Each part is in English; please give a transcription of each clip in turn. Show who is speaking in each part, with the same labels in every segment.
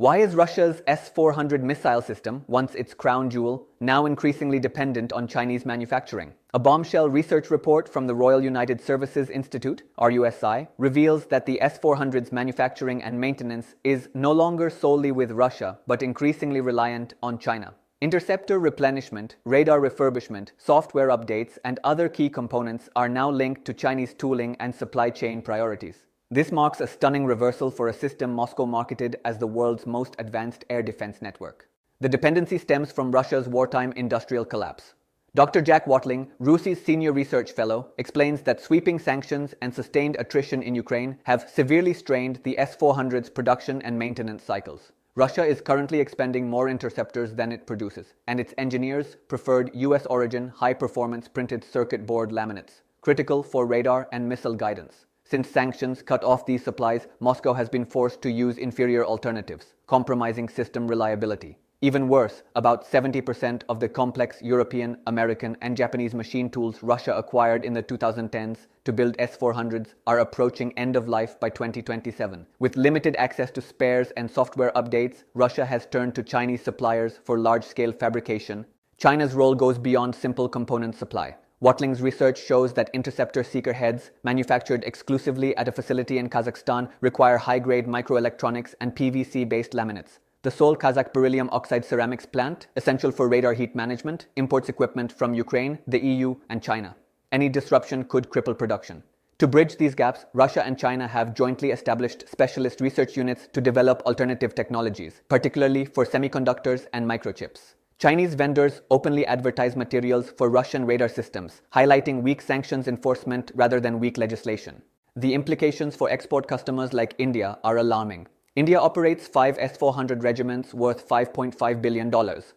Speaker 1: Why is Russia's S-400 missile system, once its crown jewel, now increasingly dependent on Chinese manufacturing? A bombshell research report from the Royal United Services Institute, RUSI, reveals that the S-400's manufacturing and maintenance is no longer solely with Russia, but increasingly reliant on China. Interceptor replenishment, radar refurbishment, software updates, and other key components are now linked to Chinese tooling and supply chain priorities. This marks a stunning reversal for a system Moscow marketed as the world's most advanced air defense network. The dependency stems from Russia's wartime industrial collapse. Dr. Jack Watling, RUSI's senior research fellow, explains that sweeping sanctions and sustained attrition in Ukraine have severely strained the S-400's production and maintenance cycles. Russia is currently expending more interceptors than it produces, and its engineers preferred US-origin high-performance printed circuit board laminates, critical for radar and missile guidance. Since sanctions cut off these supplies, Moscow has been forced to use inferior alternatives, compromising system reliability. Even worse, about 70% of the complex European, American, and Japanese machine tools Russia acquired in the 2010s to build S-400s are approaching end of life by 2027. With limited access to spares and software updates, Russia has turned to Chinese suppliers for large-scale fabrication. China's role goes beyond simple component supply. Watling's research shows that interceptor seeker heads, manufactured exclusively at a facility in Kazakhstan, require high-grade microelectronics and PVC-based laminates. The sole Kazakh beryllium oxide ceramics plant, essential for radar heat management, imports equipment from Ukraine, the EU, and China. Any disruption could cripple production. To bridge these gaps, Russia and China have jointly established specialist research units to develop alternative technologies, particularly for semiconductors and microchips. Chinese vendors openly advertise materials for Russian radar systems, highlighting weak sanctions enforcement rather than weak legislation. The implications for export customers like India are alarming. India operates 5 S-400 regiments worth $5.5 billion,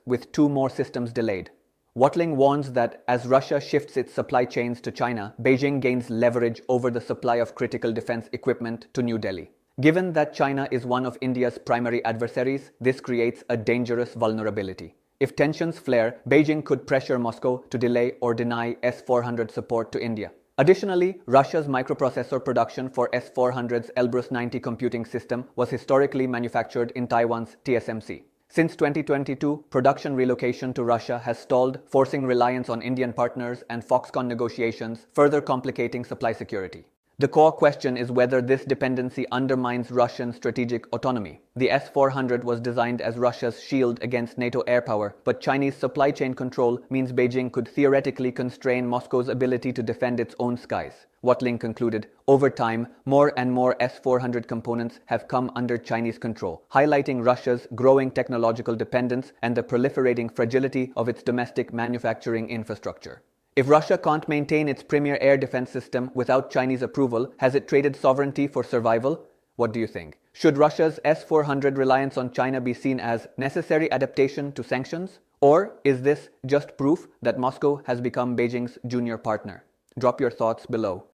Speaker 1: with 2 more systems delayed. Watling warns that as Russia shifts its supply chains to China, Beijing gains leverage over the supply of critical defense equipment to New Delhi. Given that China is one of India's primary adversaries, this creates a dangerous vulnerability. If tensions flare, Beijing could pressure Moscow to delay or deny S-400 support to India. Additionally, Russia's microprocessor production for S-400's Elbrus 90 computing system was historically manufactured in Taiwan's TSMC. Since 2022, production relocation to Russia has stalled, forcing reliance on Indian partners and Foxconn negotiations, further complicating supply security. The core question is whether this dependency undermines Russian strategic autonomy. The S-400 was designed as Russia's shield against NATO air power, but Chinese supply chain control means Beijing could theoretically constrain Moscow's ability to defend its own skies. Watling concluded, over time, more and more S-400 components have come under Chinese control, highlighting Russia's growing technological dependence and the proliferating fragility of its domestic manufacturing infrastructure. If Russia can't maintain its premier air defense system without Chinese approval, has it traded sovereignty for survival? What do you think? Should Russia's S-400 reliance on China be seen as necessary adaptation to sanctions? Or is this just proof that Moscow has become Beijing's junior partner? Drop your thoughts below.